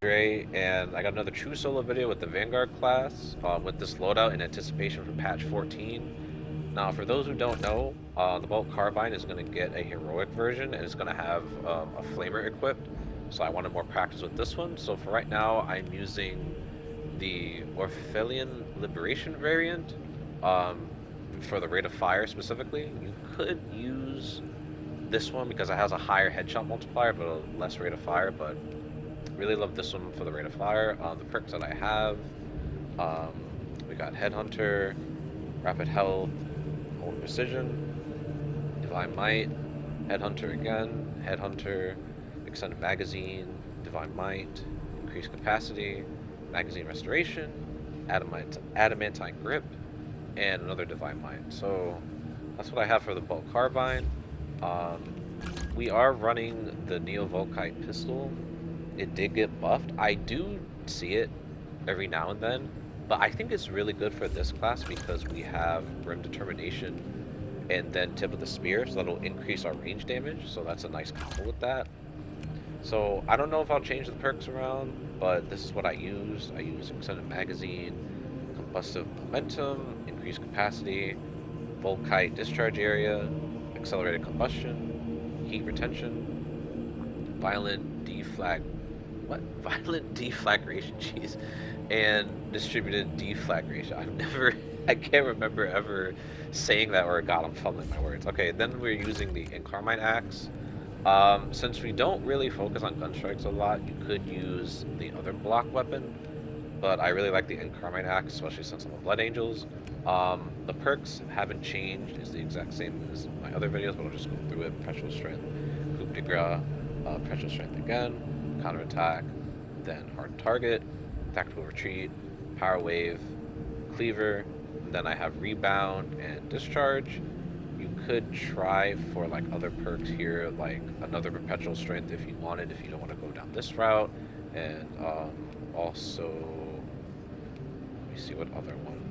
Gray, and I got another true solo video with the Vanguard class with this loadout in anticipation for patch 14. Now, for those who don't know, the Bolt Carbine is going to get a heroic version, and it's going to have a flamer equipped. So I wanted more practice with this one. So for right now, I'm using the Orphelian Liberation variant um, for the rate of fire specifically. You could use this one because it has a higher headshot multiplier but a less rate of fire, but really love this one for the rate of fire. The perks that I have, um, we got Headhunter, Rapid Health, Hold Precision, Divine Might, Headhunter again, Headhunter, Extended Magazine, Divine Might, Increased Capacity, Magazine Restoration, Adamantine Grip, and another Divine Might. So that's what I have for the Bolt Carbine. Um, we are running the Neo-Volkite pistol. It did get buffed. I do see it every now and then, but I think it's really good for this class because we have Grim Determination and then Tip of the Spear, so that'll increase our range damage, so that's a nice combo with that. So I don't know if I'll change the perks around, but this is what I use. I use Extended Magazine, Combustive Momentum, Increased Capacity, Volkite Discharge Area, Accelerated Combustion, Heat Retention, Violent Deflag... What? Violent Deflagration, jeez. And Distributed Deflagration. I've never... I can't remember ever saying that, or God, I'm fumbling my words. Okay, then we're using the Incarmine Axe. Since we don't really focus on gun strikes a lot, you could use the other block weapon, but I really like the Incarmine Axe, especially since I'm a Blood Angels. The perks haven't changed, it's the exact same as my other videos, but I'll just go through it. Perpetual Strength, Coup de Grace, Perpetual Strength again, Counterattack, then Hard Target, Tactical Retreat, Power Wave, Cleaver, and then I have Rebound and Discharge. You could try for like other perks here, like another Perpetual Strength if you wanted, if you don't want to go down this route, and also, let me see what other one.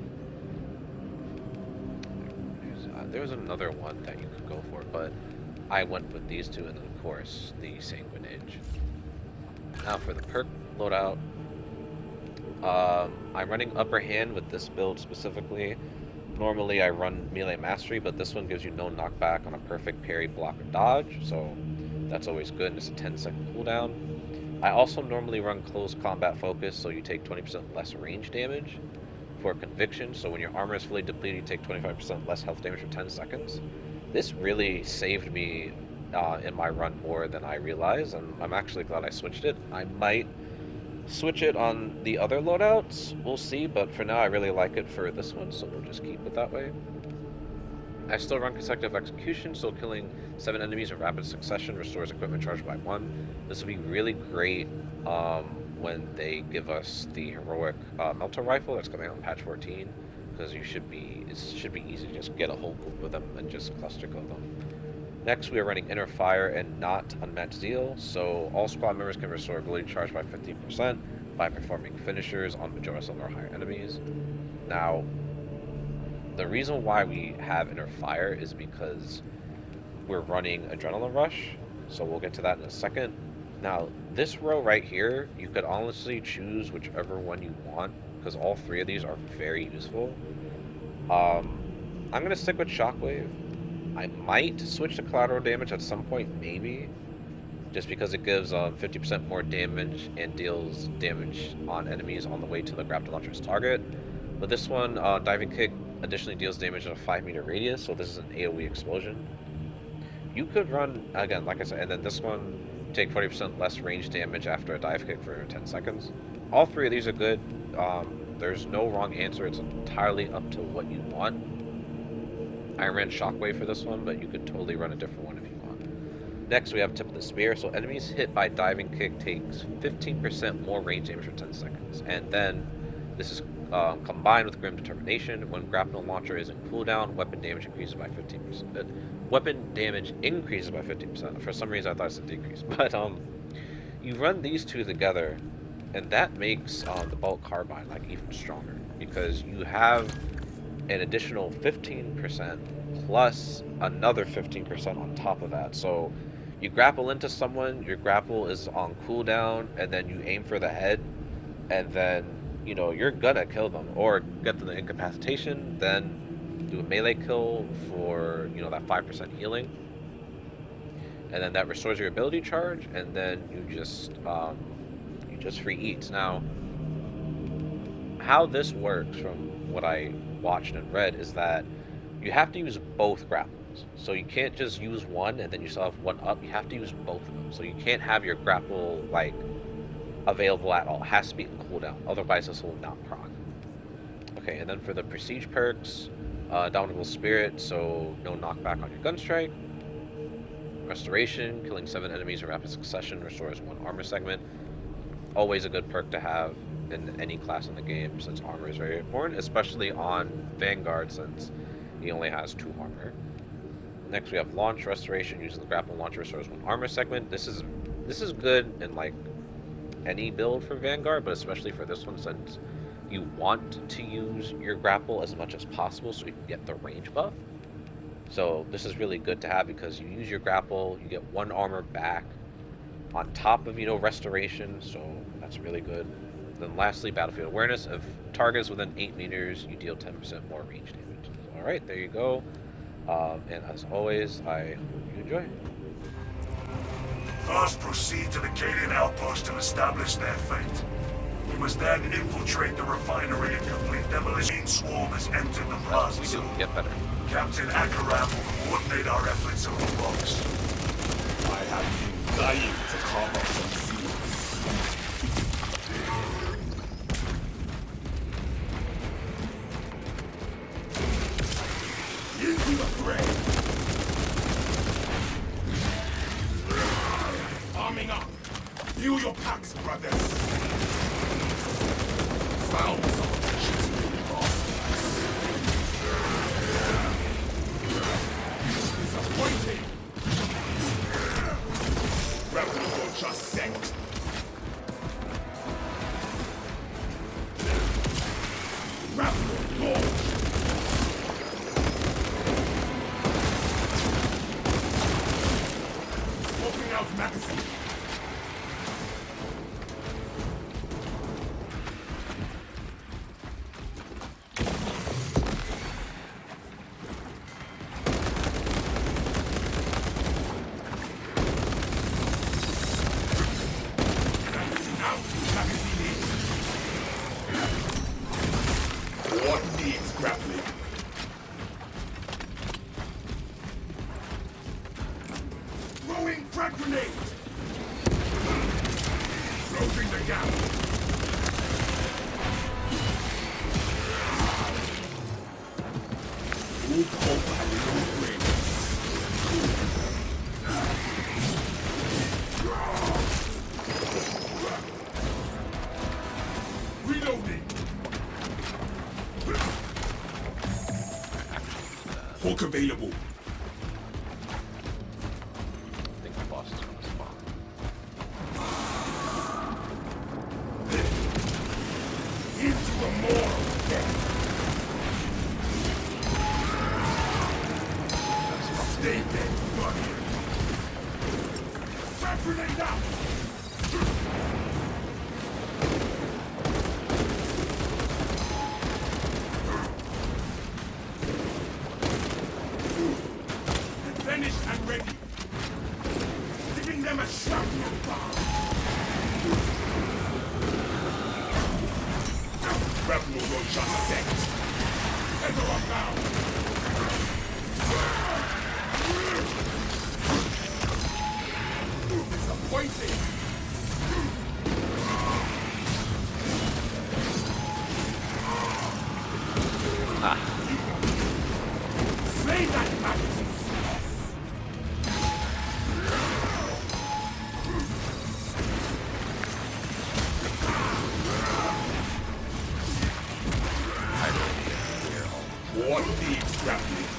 There's another one that you could go for, but I went with these two, and then of course the Sanguinage. Now for the perk loadout, I'm running Upper Hand with this build specifically. Normally I run Melee Mastery, but this one gives you no knockback on a perfect parry, block, or dodge, so that's always good, and it's a 10-second cooldown. I also normally run Close Combat Focus, so you take 20% less range damage for Conviction, so when your armor is fully depleted, you take 25% less health damage for 10 seconds. This really saved me in my run more than I realized, and I'm actually glad I switched it. I might switch it on the other loadouts, we'll see, but for now I really like it for this one, so we'll just keep it that way. I still run Consecutive Execution, so killing 7 enemies in rapid succession restores equipment charged by 1. This will be really great when they give us the heroic Melter Rifle that's coming out in patch 14, because it should be easy to just get a whole group of them and just cluster kill them. Next, we are running Inner Fire and not Unmatched Zeal, so all squad members can restore ability charge by 15% by performing finishers on Majora's level or higher enemies. Now, the reason why we have Inner Fire is because we're running Adrenaline Rush, so we'll get to that in a second. Now, this row right here, you could honestly choose whichever one you want, because all three of these are very useful. I'm going to stick with Shockwave. I might switch to collateral damage at some point, maybe, just because it gives 50% more damage and deals damage on enemies on the way to the Grapple Launcher's target. But this one, Diving Kick additionally deals damage in a 5-meter radius, so this is an AoE explosion. You could run, again, like I said, and then this one, take 40% less range damage after a dive kick for 10 seconds. All three of these are good. There's no wrong answer, it's entirely up to what you want. I ran Shockwave for this one, but you could totally run a different one if you want. Next, we have Tip of the Spear. So enemies hit by Diving Kick takes 15% more range damage for 10 seconds. And then this is combined with Grim Determination. When Grapple Launcher is in cooldown, weapon damage increases by 15%. Weapon damage increases by 15%. For some reason, I thought it's a decrease. But you run these two together, and that makes the Bolt Carbine like even stronger, because you have an additional 15% plus another 15% on top of that. So You grapple into someone, your grapple is on cooldown, and then you aim for the head, and then you're gonna kill them or get them the incapacitation, then do a melee kill for that 5% healing, and then that restores your ability charge, and then you just free eats. Now, how this works from what I watched and read is that you have to use both grapples. So you can't just use one and then you still have one up. You have to use both of them. So you can't have your grapple like available at all. It has to be in cooldown. Otherwise, this will not proc. Okay, and then for the prestige perks, Dominable Spirit, so no knockback on your gun strike. Restoration, killing 7 enemies in rapid succession restores 1 armor segment. Always a good perk to have in any class in the game, since armor is very important, especially on Vanguard, since he only has 2 armor. Next we have Launch Restoration. Using the grapple launcher restores 1 armor segment. This is good in like any build for Vanguard, but especially for this one, since you want to use your grapple as much as possible so you can get the range buff. So this is really good to have because you use your grapple, you get 1 armor back on top of restoration, so that's really good. Then lastly, Battlefield Awareness. If targets within 8 meters, you deal 10% more range damage. So, alright, there you go. And as always, I hope you enjoy. First, proceed to the Cadian outpost and establish their fate. We must then infiltrate the refinery and complete demolition. Swarm has entered the plaza. We do get better. Captain Akaram will coordinate our efforts on the rocks. I have been dying to carve up some seals. Into the fray! Arming up! View your packs, brothers! Found some of the cheesy bastards. Disappointing! Rebel just sent. Rebel launch! Swapping out magazine. Hook available. I think the boss is going to spawn. Into the maw of death. Stay dead, buddy. Frag grenade out! Finished and ready. Giving them a shrapnel bomb. Rebel will just set. Ever abound. Disappointing. Slay that magazine. What needs grappling?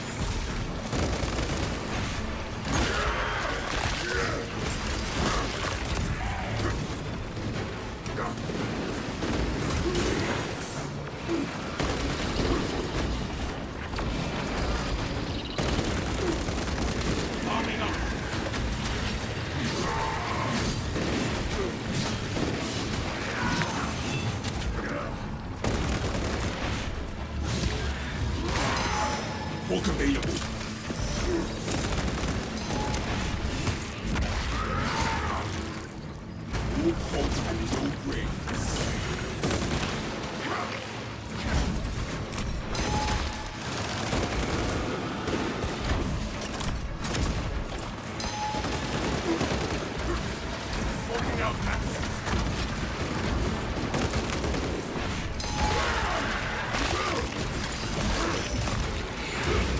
Arming up. Hook available. No fault and no brains. Smoking out Max.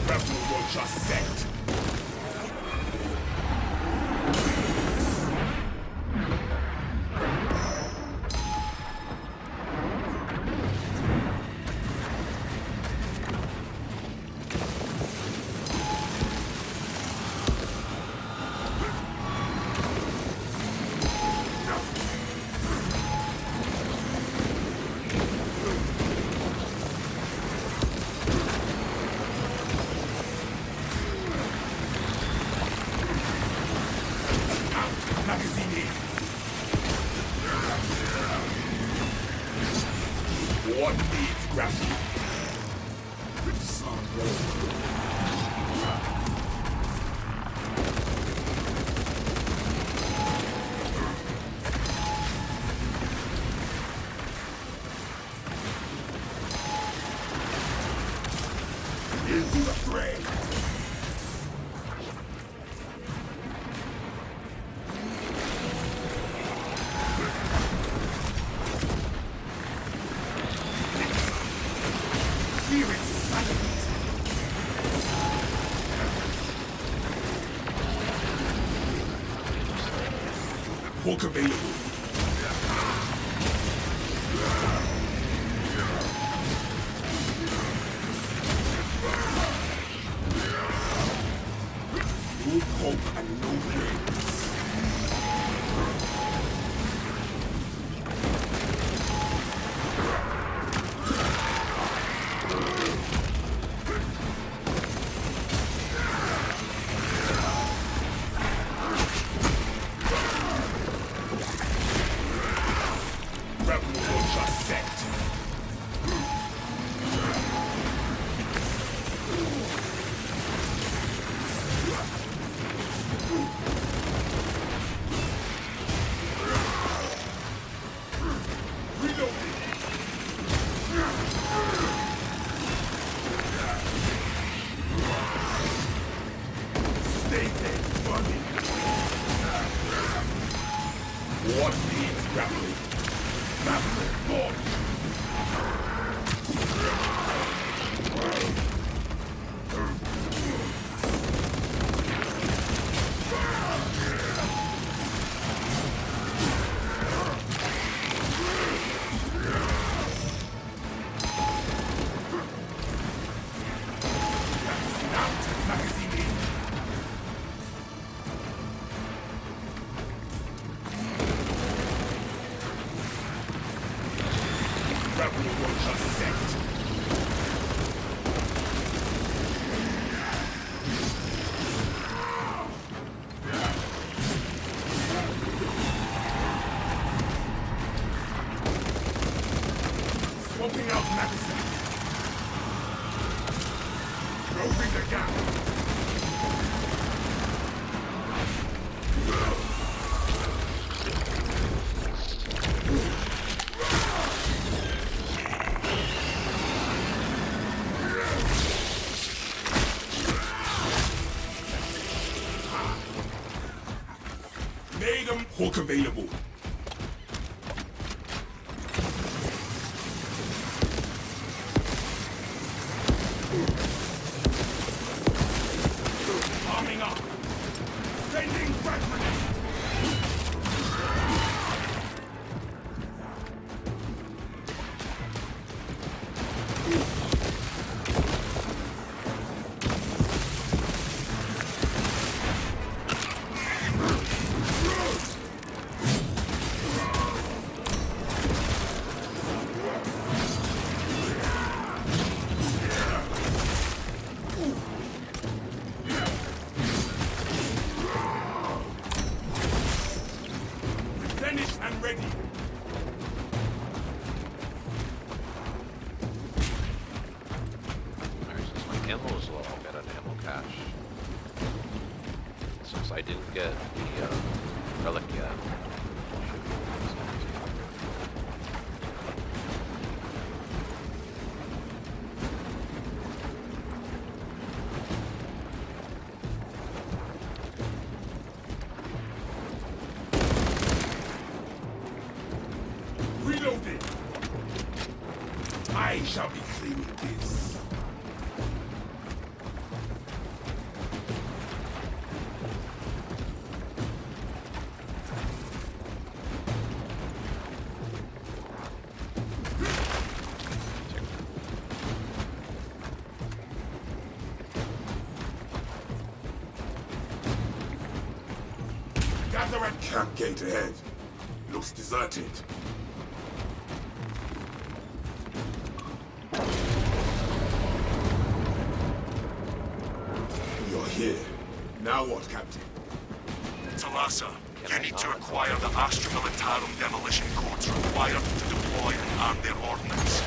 Rebel will just set. Magazine in. What needs gravity? Some into the fray. Fear its silence. Hook available. No hope and no brains. Rebel will just set. Reloading. Stay there, buddy. What needs grappling? Grappling, boy. Magazine in. Rebel will just set. Swapping out magazine. Closing the gap. Made them hook available. Arming up. Sending fragment. Finished and ready. Alright, since my ammo is low, I'll get Since I didn't get the relic yet. Reloading! I shall be cleaning this. Gather at camp gate ahead. Looks deserted. You're here. Now what, Captain? Talassa, you need to acquire the Astra Militarum demolition codes required to deploy and arm their ordnance.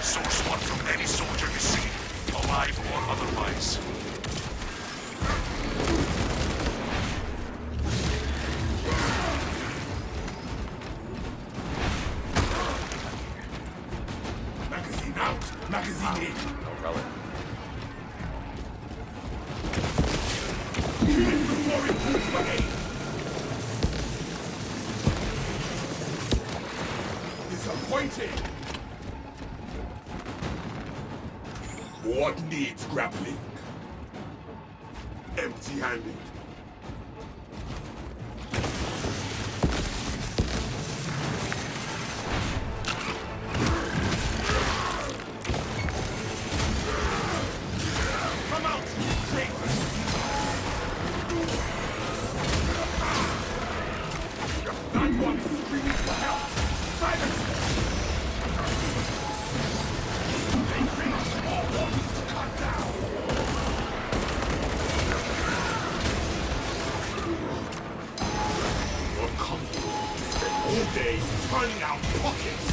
Source one from any soldier you see, alive or otherwise. Magazine out! Magazine in! No relic. Before it moves again! Disappointed! What needs grappling? Empty-handed. Come out! Traitors! That one is screaming for help! Silence! They bring small bodies to cut down! You're comfortable to spend all day turning out pockets!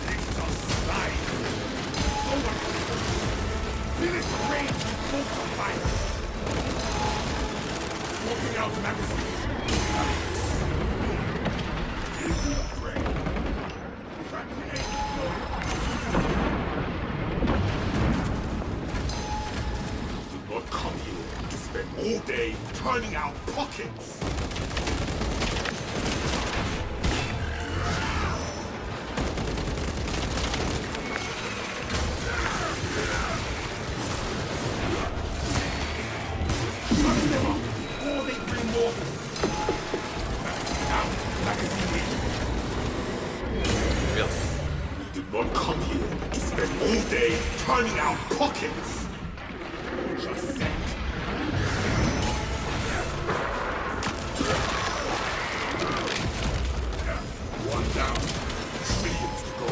Things are sliding! Someone finish the range and focus on fire! Smoking out magazines! Into the fray! Track grenade deployed. Do not come here to spend all day turning out pockets! Shut them up before they bring more. Now, magazine in. Really? We did not come here to spend all day turning out pockets. Just set. One down. Millions to go.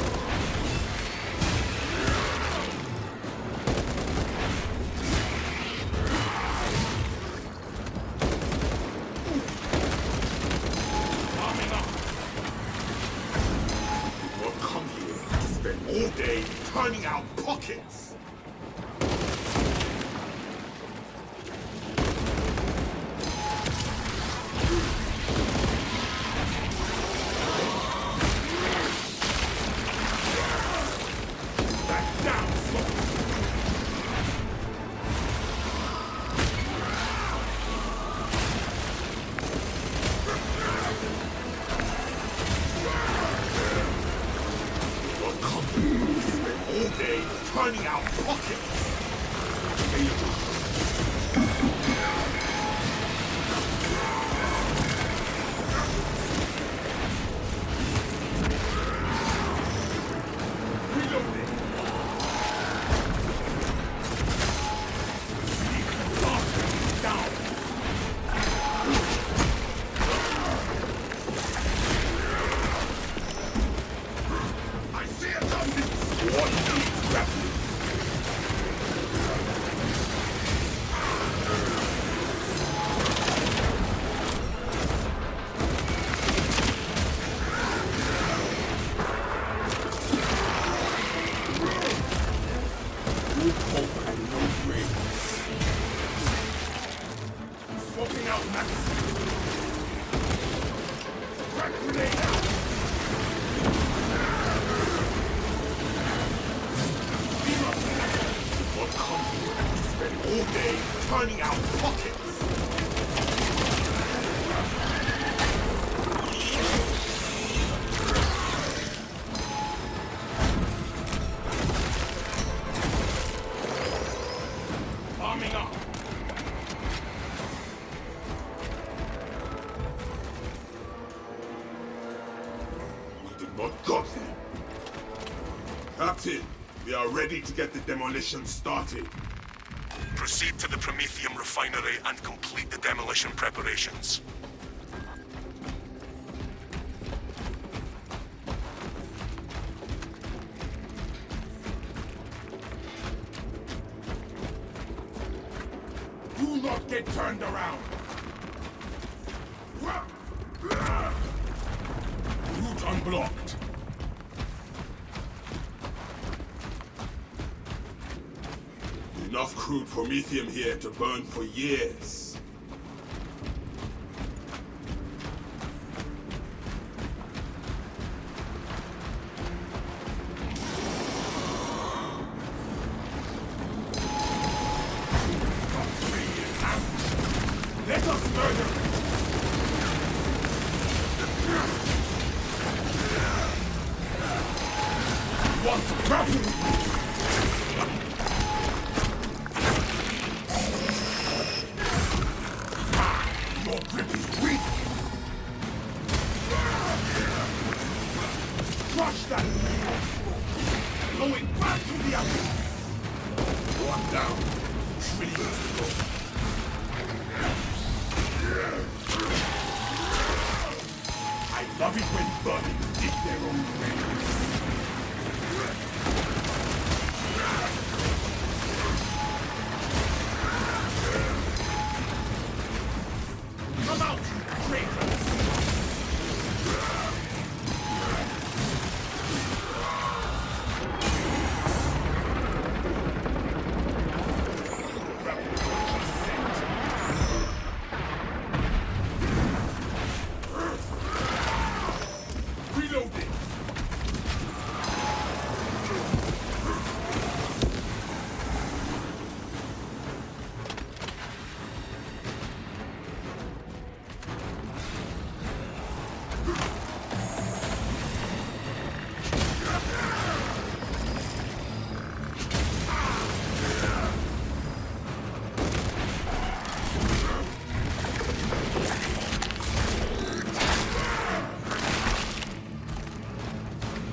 Arming up. Did not come here to spend all day turning out pockets. Back down, soldier. You're coming to spend all day turning out Neo-Volkite, no graves. Swapping out magazine. Crack grenade out. What company would you spend all day turning out pockets? Arming up. We did not got them. Captain, we are ready to get the demolition started. Proceed to the Promethium refinery and complete the demolition preparations. Do not get turned around. Route unblocked. Enough crude promethium here to burn for years. Let us murder it! What grapple? Your grip is weak! Crush that! Blow it back to the abyss! One down. Trillions to go. I love it when burning dig their own graves. Come out, traitors! Reloading!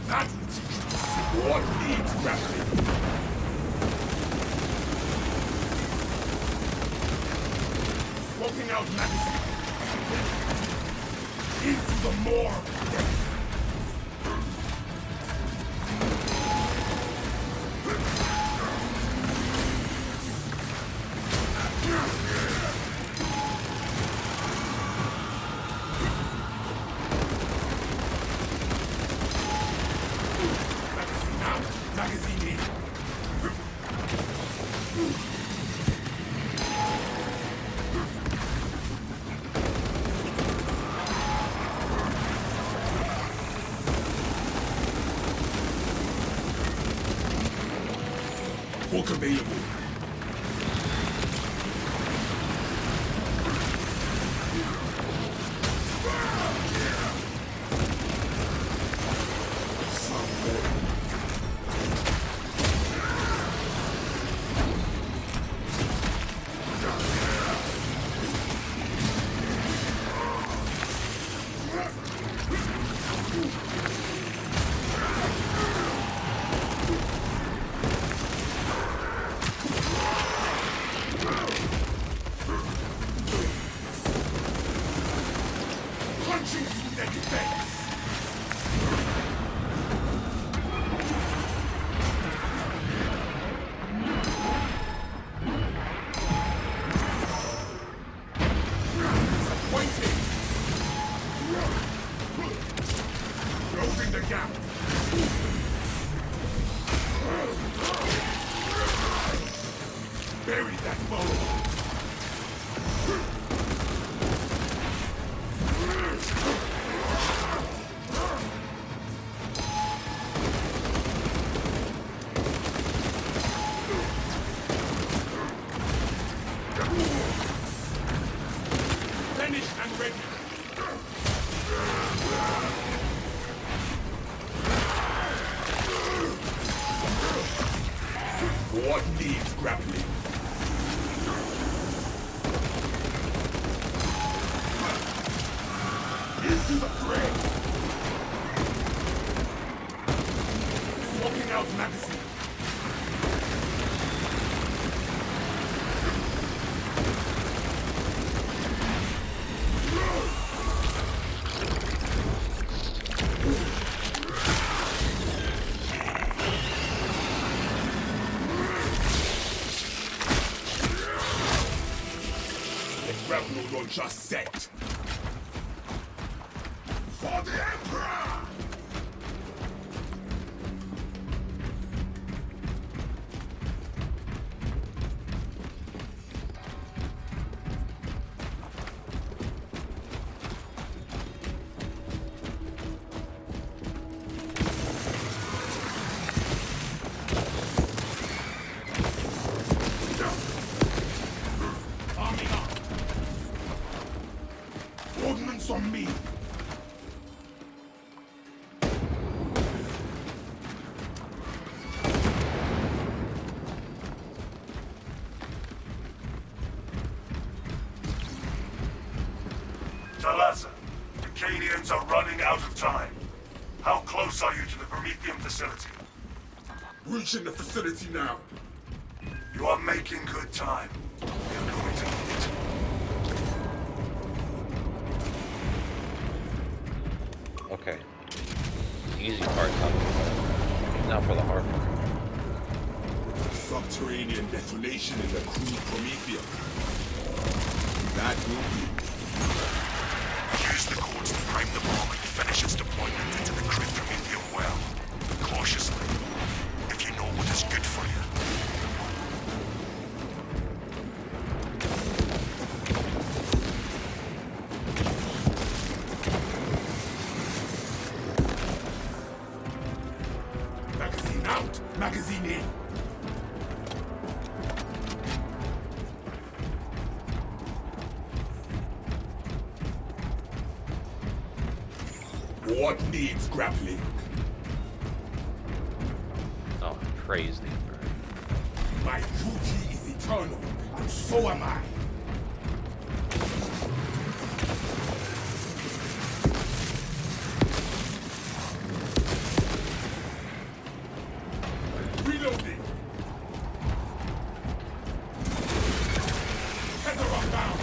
That will teach you what needs grappling. Swapping out magazine. Into the morgue. Magazine out. Magazine in. Hook available. Bury that foe. Finished and ready. What needs grappling? Into the fray! Swapping out magazine. Grapple launcher set. For the Emperor! Arming up. Ordnance on me. Talassa, the Canians are running out of time. How close are you to the Prometheum facility? Reaching the facility now. You are making good time. You're going to need it. Okay. Easy part's out. Now for the hard part. Subterranean detonation in the crude Prometheum. That will be. Use the cords to prime the bomb and finish its deployment into the crude Prometheum well. Cautiously. If you know what is good for you. Magazine out! Magazine in! What needs grappling? Oh, praise the Emperor. My duty is eternal, and so am I. Reloading! Tether unbound!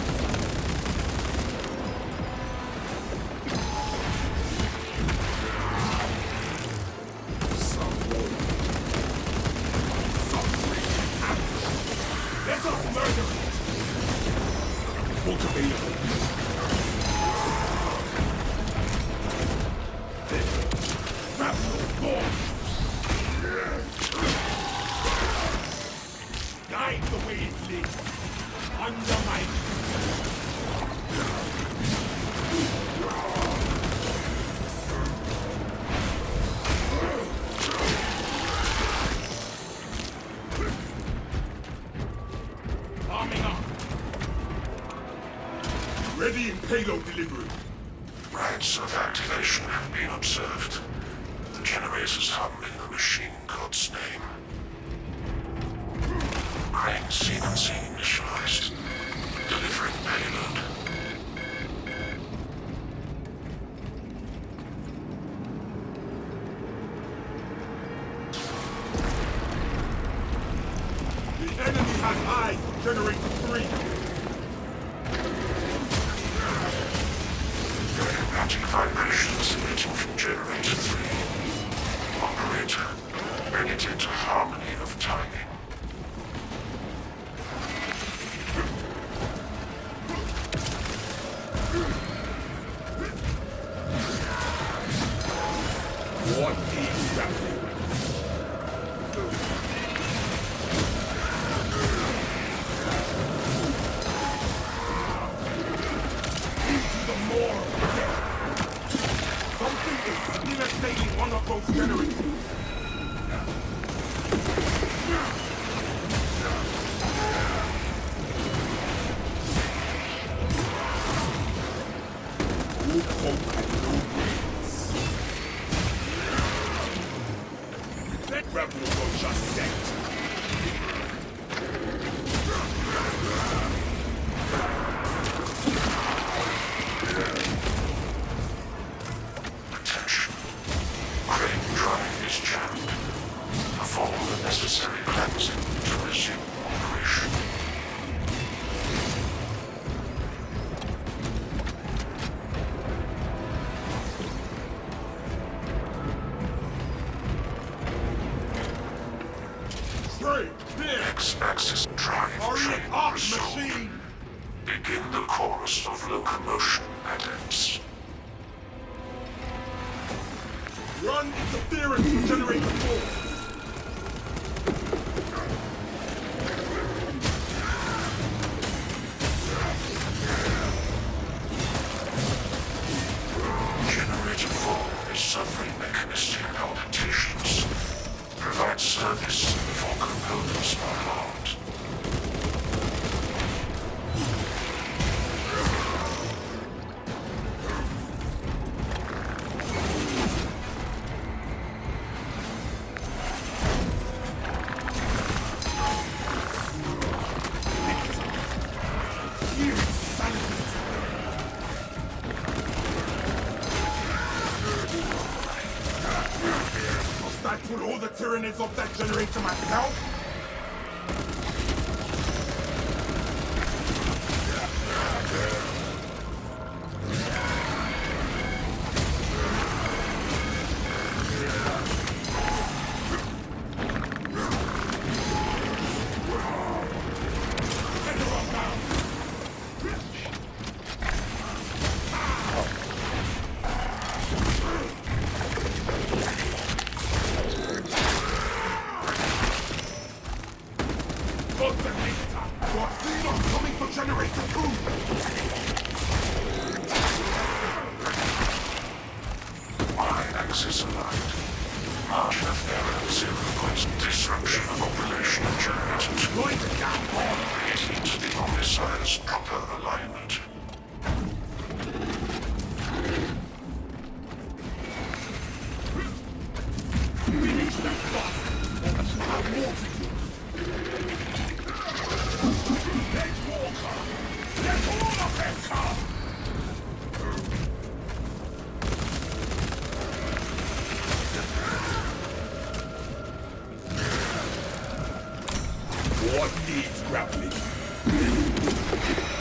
Let us murder it! Book available. Grapple launch! Guide the way it leads. Under my... Arming up. Ready in payload delivery. Rites of activation have been observed. The generators hum in the machine god's name. Crane sequencing initialized. Delivering payload. The enemy has eyes. Generator 3. Magic vibrations emitting from generator 3. Operator, bring it into harmony of timing. What needs grappling? generator. Neo-Volkite, no brains. That rebel will just set. Attention. Crane drive is jammed. Perform the necessary cleansing to resume operation. Trade, clear. X-axis drive Hurry chain up, resolved. machine. Begin the chorus of locomotion, adepts. Run interference to generate the force. Generator 4 is suffering mechanistic palpitations. Provide service before components are harmed. You insanity. Must I pull all the tyrannies of that generator myself? Coming for generator 2! Y-axis aligned. Margin of error 0 points. Disruption of operation of generator 2. Going to down! Repeat to the omniscience proper alignment. Finish that bastard! That's not more to you! Let Walker! Let all of them come! What needs grappling?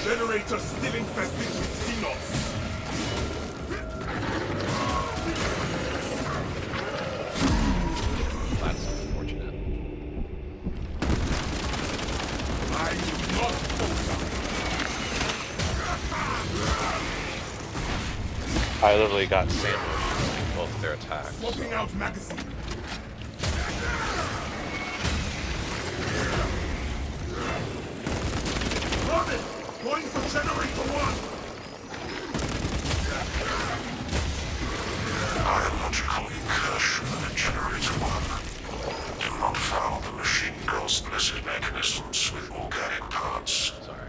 Generator still infested with Xenos! That's unfortunate. I will not falter! I literally got sandwiched in both their attacks. Swapping out magazine! Robin! Going for generator 1! Biological incursion in generator 1. Do not foul the machine god's blessed mechanisms with organic parts. Sorry.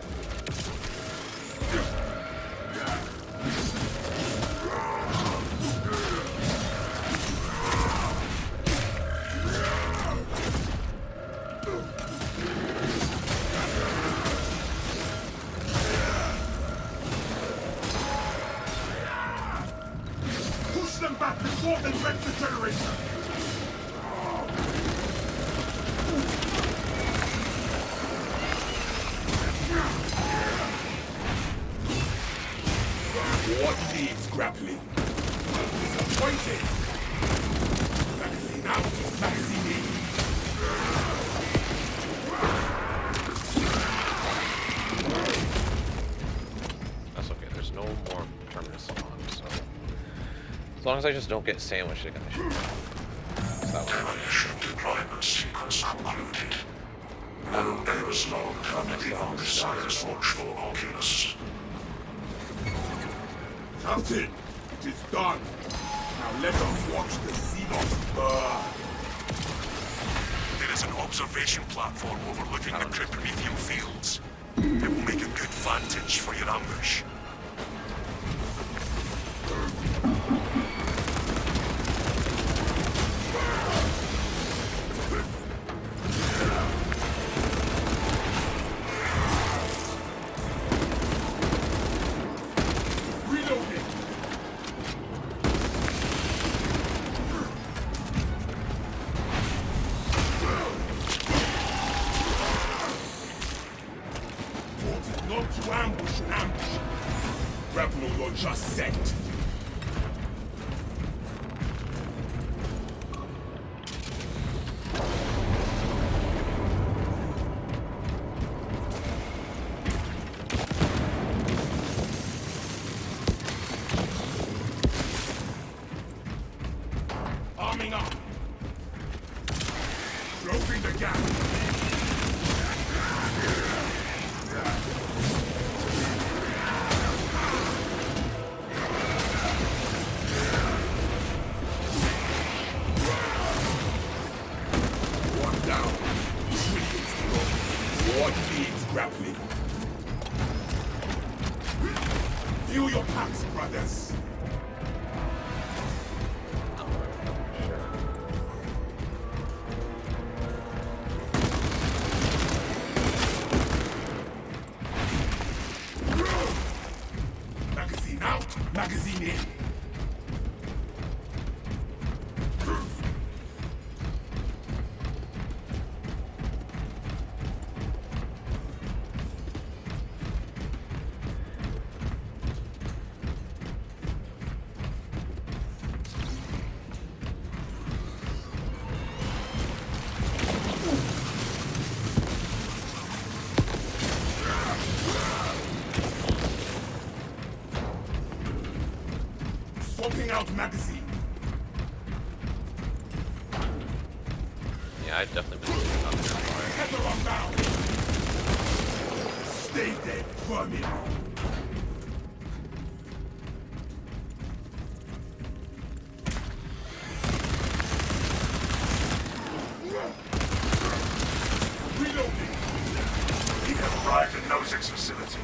Push them back before they wreck the generator! What needs grappling? Disappointed! Magazine out, magazine in! That's okay. There's no more terminus on, so as long as I just don't get sandwiched again, I should be fine. So that way. Demolition deployment sequence concluded. No errors logged under the omniscience watchful oculus. Captain, it is done. Now let us watch the Xenos burn. There is an observation platform overlooking the Kryptonithium fields. It will make a good vantage for your ambush. Reloading. Taught it not to ambush an ambush. Grapnel launcher set. Arming up. Closing the gap. One down. Trillions to go. What needs grappling? Feel your packs, brothers. Sure. Magazine out, magazine in. Swapping out magazine. Yeah, I definitely been looking up this far. Tether on down. Stay dead, vermin. Reloading. You have arrived at Nozick's facility.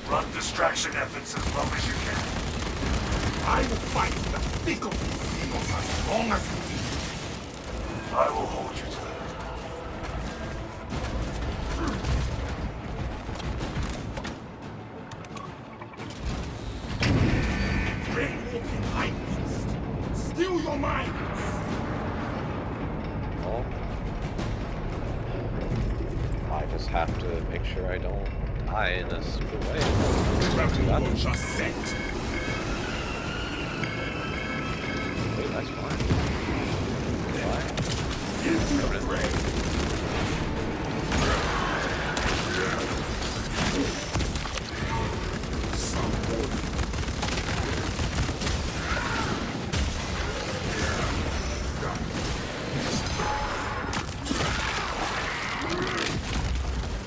Run distraction efforts as long as you can. I will fight in the thick of these Xenos as long as you need. I will hold you to that. Brain-walking high beast. Steal your minds. Well, I just have to make sure I don't die in a stupid way. Grapple launcher set. Wait, that's fine. Why? Into the fray. Some order.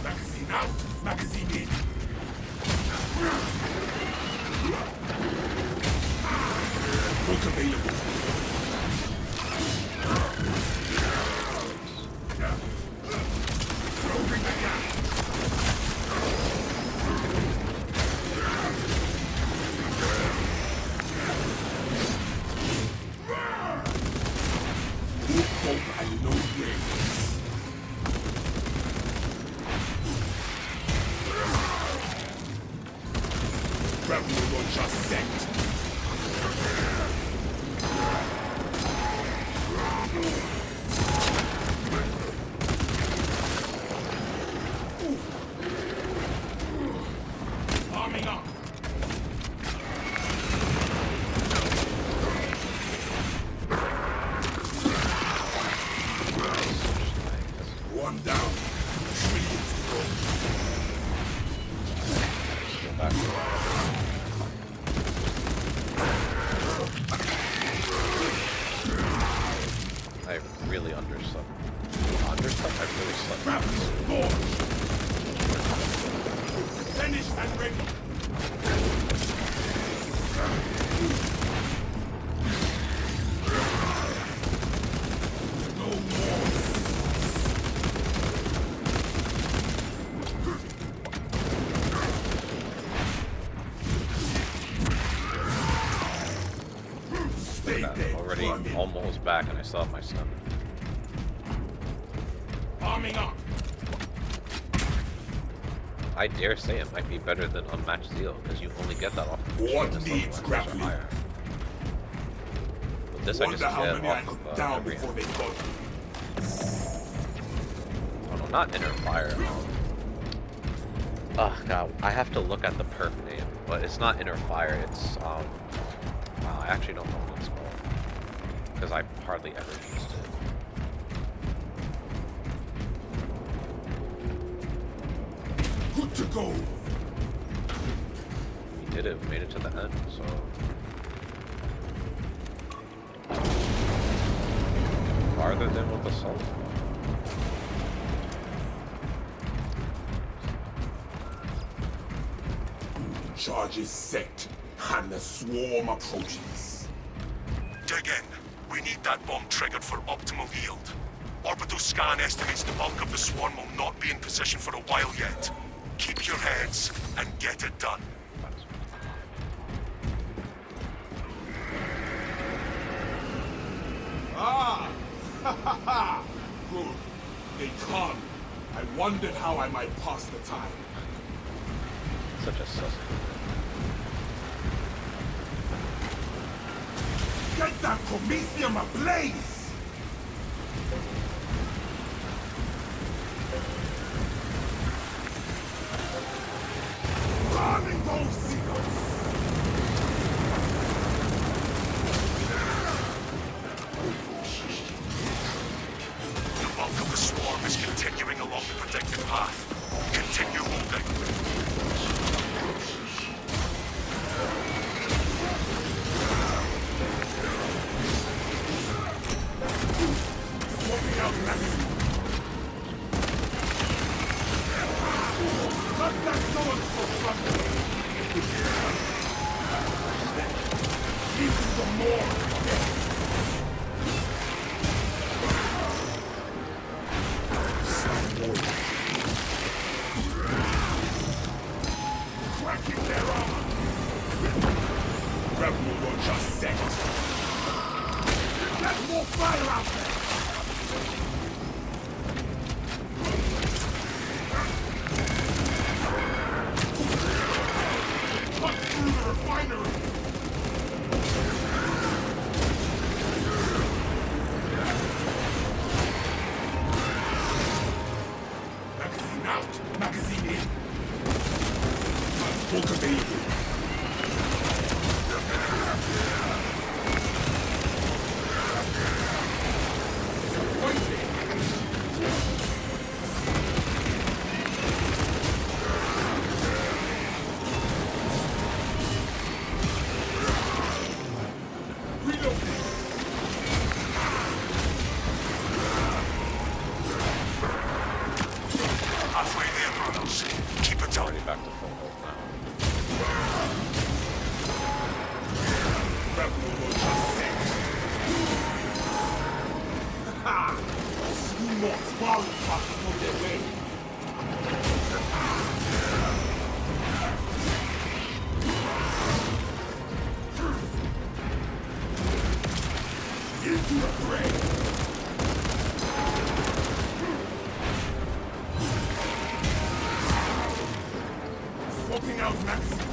Magazine out, magazine in. Book available. Closing the gap. No hope and no grace. Grapple launcher set. Arming up. One down. Trillions to go. Go back to I really underslept. Underslept? I really slept. Grapple launch. Finished and ready. almost back and I still have my stun. Arming up. I dare say it might be better than Unmatched Zeal, because you only get that off of the What machine needs as grappling? higher. With this I just Wonder how get many I off put of down every before they got me. Oh no, not Inner Fire. Oh god, I have to look at the perk name, but it's not Inner Fire, it's I actually don't know what it's called. Because I hardly ever used it. Good to go. We did it, we made it to the end, so farther than with Assault. Charges set, and the swarm approaches. Dig in. We need that bomb triggered for optimal yield. Orbital scan estimates the bulk of the swarm will not be in position for a while yet. Keep your heads and get it done. Ah! Ha ha ha! Good. They come. I wondered how I might pass the time. Such a sus. Get that Prometheum ablaze! Burning those seagulls! The bulk of the swarm is continuing along the predicted path. Continue holding. Swapping out magazine. Cut that sword for fun. Give some more. Some more. Cracking their armor. Rebel launcher set. Get more fire out there. Cut through the refinery! Magazine out! Magazine in! Bulk available! Halfway there, brothers. Keep it up. Already back to full health now. Rebel launcher set! Ha! Two more sparring parties on their way! Into the fray! Swapping out magazine!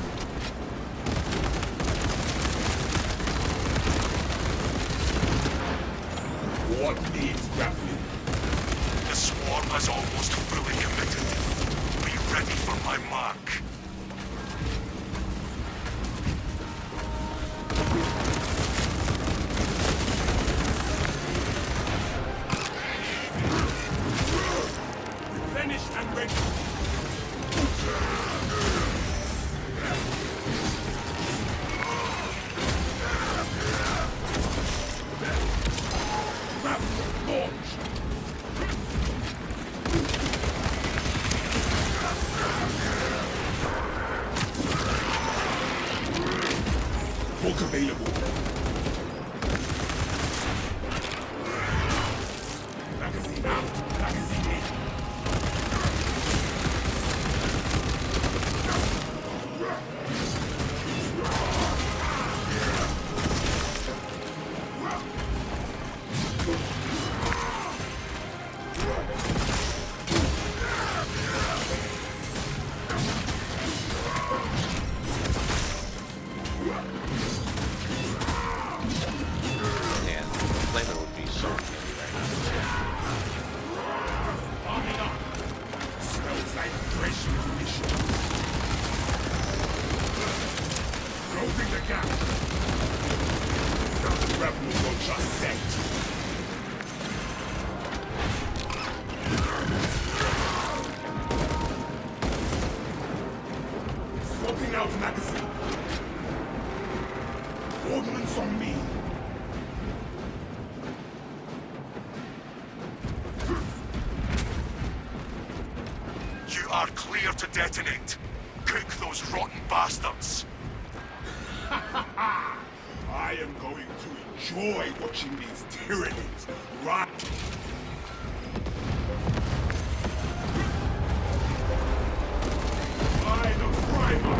What needs grappling? The swarm has almost fully committed. Be ready for my mark. Replenished and ready! Grapple launch! Bulk available. Magazine out. Magazine in. Operation mission. Closing the gap. Now the rebels will just set. Swapping out magazine. Ordnance on me. You are clear to detonate. Cook those rotten bastards. I am going to enjoy watching these tyrannies rot. By the primer.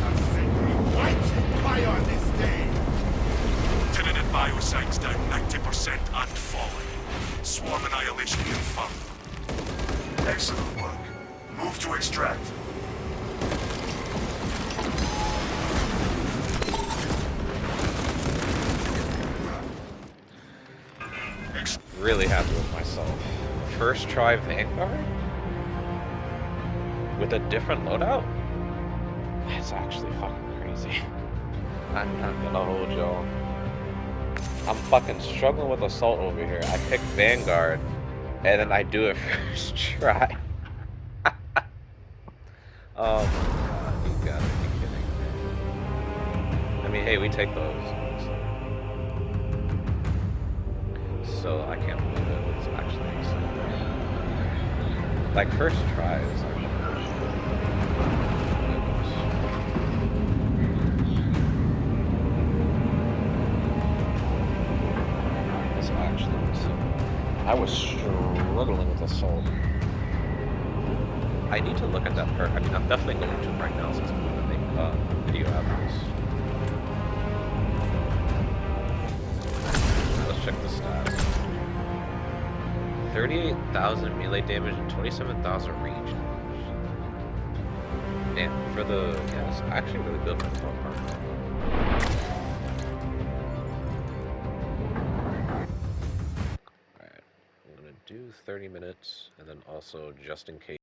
I've sent me white fire this day. Tyranid biosign's down 90% and falling. Swarm annihilation confirmed. Excellent work. Move to extract. Really happy with myself. First try Vanguard? With a different loadout? That's actually fucking crazy. I'm not gonna hold y'all. I'm fucking struggling with Assault over here. I picked Vanguard, and then I do it first try. Oh my god, you gotta be kidding me. I mean, hey, we take those. So I can't believe it. It's actually exciting. Like, first try is actually it's actually insane. I was struggling with Assault. I need to look at that perk. I mean, I'm definitely going to right now since I'm going to make a video after this. Let's check the stats. 38,000 melee damage and 27,000 range damage. And for the, yeah, it's actually really good for the perk. Alright, I'm going to do 30 minutes and then also just in case.